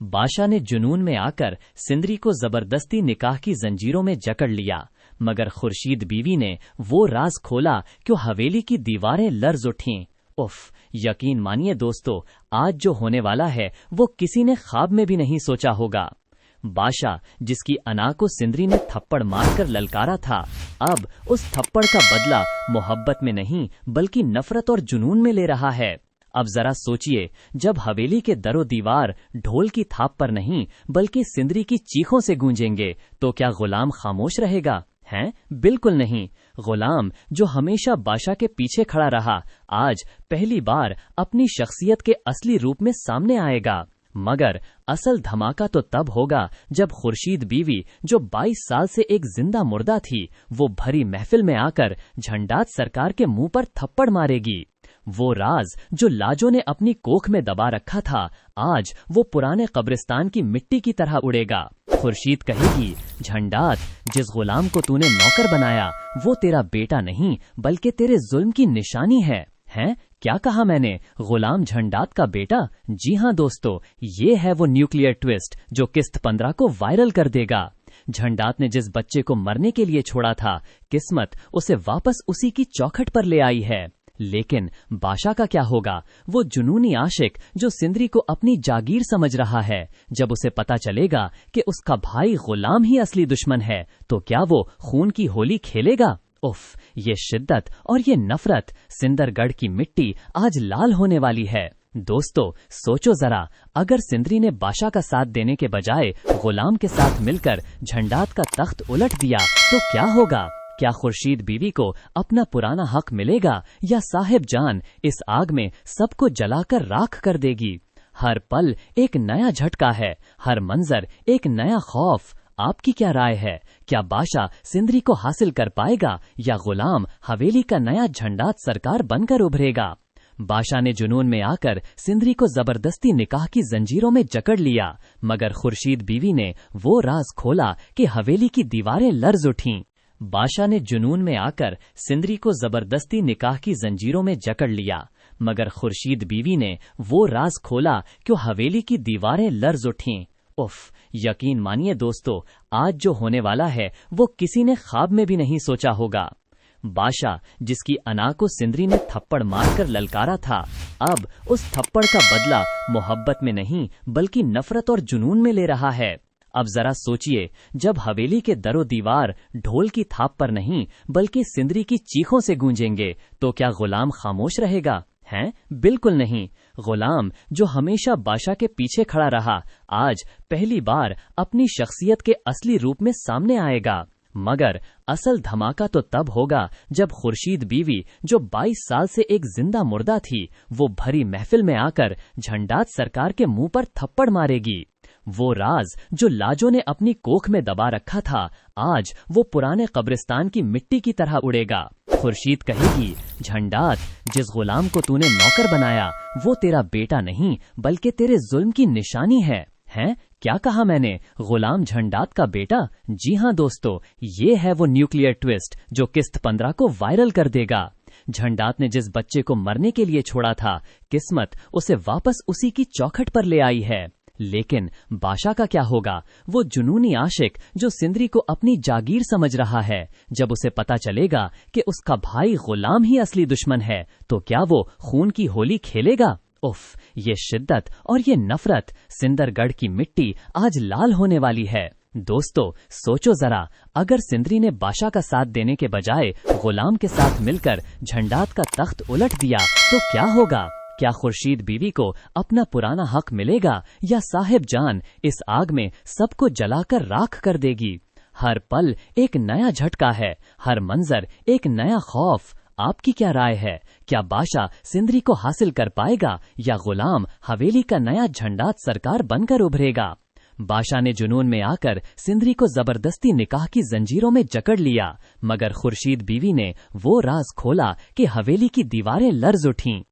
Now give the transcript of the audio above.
बादशाह ने जुनून में आकर सिंदरी को जबरदस्ती निकाह की जंजीरों में जकड़ लिया, मगर खुर्शीद बीवी ने वो राज खोला कि हवेली की दीवारें लर्ज उठीं। उफ, यकीन मानिए दोस्तों, आज जो होने वाला है वो किसी ने ख्वाब में भी नहीं सोचा होगा। बादशाह, जिसकी अना को सिंदरी ने थप्पड़ मारकर ललकारा था, अब उस थप्पड़ का बदला मोहब्बत में नहीं बल्कि नफरत और जुनून में ले रहा है। अब जरा सोचिए, जब हवेली के दरो दीवार ढोल की थाप पर नहीं बल्कि सिंदरी की चीखों से गूंजेंगे तो क्या गुलाम खामोश रहेगा? हैं? बिल्कुल नहीं। गुलाम जो हमेशा बादशाह के पीछे खड़ा रहा, आज पहली बार अपनी शख्सियत के असली रूप में सामने आएगा। मगर असल धमाका तो तब होगा जब खुर्शीद बीवी, जो 22 साल से एक जिंदा मुर्दा थी, वो भरी महफिल में आकर झंडात सरकार के मुंह पर थप्पड़ मारेगी। वो राज जो लाजों ने अपनी कोख में दबा रखा था, आज वो पुराने कब्रिस्तान की मिट्टी की तरह उड़ेगा। खुर्शीद कहेगी, झंडात, जिस गुलाम को तूने नौकर बनाया वो तेरा बेटा नहीं बल्कि तेरे जुल्म की निशानी है। हैं? क्या कहा मैंने? गुलाम झंडात का बेटा? जी हाँ दोस्तों, ये है वो न्यूक्लियर ट्विस्ट जो किस्त 15 को वायरल कर देगा। झंडात ने जिस बच्चे को मरने के लिए छोड़ा था, किस्मत उसे वापस उसी की चौखट पर ले आई है। लेकिन बादशाह का क्या होगा? वो जुनूनी आशिक जो सिंदरी को अपनी जागीर समझ रहा है, जब उसे पता चलेगा कि उसका भाई गुलाम ही असली दुश्मन है, तो क्या वो खून की होली खेलेगा? उफ, ये शिद्दत और ये नफरत, सिंदरगढ़ की मिट्टी आज लाल होने वाली है। दोस्तों सोचो जरा, अगर सिंदरी ने बादशाह का साथ देने के बजाय गुलाम के साथ मिलकर झंडात का तख्त उलट दिया तो क्या होगा? क्या खुर्शीद बीवी को अपना पुराना हक मिलेगा या साहिब जान इस आग में सबको जलाकर राख कर देगी? हर पल एक नया झटका है, हर मंजर एक नया खौफ। आपकी क्या राय है? क्या बादशाह सिंदरी को हासिल कर पाएगा या गुलाम हवेली का नया झंडात सरकार बनकर उभरेगा? बादशाह ने जुनून में आकर सिंदरी को जबरदस्ती निकाह की जंजीरों में जकड़ लिया, मगर खुर्शीद बीवी ने वो राज खोला कि हवेली की दीवारें लर्ज उठीं। बादशाह ने जुनून में आकर सिंदरी को जबरदस्ती निकाह की जंजीरों में जकड़ लिया, मगर खुर्शीद बीवी ने वो राज खोला कि हवेली की दीवारें लर्ज उठीं। उफ, यकीन मानिए दोस्तों, आज जो होने वाला है वो किसी ने ख्वाब में भी नहीं सोचा होगा। बादशाह, जिसकी अना को सिंदरी ने थप्पड़ मारकर ललकारा था, अब उस थप्पड़ का बदला मोहब्बत में नहीं बल्कि नफरत और जुनून में ले रहा है। अब जरा सोचिए, जब हवेली के दरो दीवार ढोल की थाप पर नहीं बल्कि सिंदरी की चीखों से गूंजेंगे तो क्या गुलाम खामोश रहेगा? हैं? बिल्कुल नहीं। गुलाम जो हमेशा बादशाह के पीछे खड़ा रहा, आज पहली बार अपनी शख्सियत के असली रूप में सामने आएगा। मगर असल धमाका तो तब होगा जब खुर्शीद बीवी, जो 22 साल से एक जिंदा मुर्दा थी, वो भरी महफिल में आकर झंडात सरकार के मुंह पर थप्पड़ मारेगी। वो राज जो लाजों ने अपनी कोख में दबा रखा था, आज वो पुराने कब्रिस्तान की मिट्टी की तरह उड़ेगा। खुर्शीद कहेगी, झंडात, जिस गुलाम को तूने नौकर बनाया वो तेरा बेटा नहीं बल्कि तेरे जुल्म की निशानी है। हैं? क्या कहा मैंने? गुलाम झंडात का बेटा? जी हाँ दोस्तों, ये है वो न्यूक्लियर ट्विस्ट जो किस्त 15 को वायरल कर देगा। झंडात ने जिस बच्चे को मरने के लिए छोड़ा था, किस्मत उसे वापस उसी की चौखट पर ले आई है। लेकिन बादशाह का क्या होगा? वो जुनूनी आशिक जो सिंदरी को अपनी जागीर समझ रहा है, जब उसे पता चलेगा कि उसका भाई गुलाम ही असली दुश्मन है, तो क्या वो खून की होली खेलेगा? उफ, ये शिद्दत और ये नफरत, सिंदरगढ़ की मिट्टी आज लाल होने वाली है। दोस्तों सोचो जरा, अगर सिंदरी ने बादशाह का साथ देने के बजाय गुलाम के साथ मिलकर झंडात का तख्त उलट दिया तो क्या होगा? क्या खुर्शीद बीवी को अपना पुराना हक मिलेगा या साहिब जान इस आग में सबको जलाकर राख कर देगी? हर पल एक नया झटका है, हर मंजर एक नया खौफ। आपकी क्या राय है? क्या बादशाह सिंदरी को हासिल कर पाएगा या गुलाम हवेली का नया झंडात सरकार बनकर उभरेगा? बादशाह ने जुनून में आकर सिंदरी को जबरदस्ती निकाह की जंजीरों में जकड़ लिया, मगर खुर्शीद बीवी ने वो राज खोला कि हवेली की दीवारें लर्ज उठीं।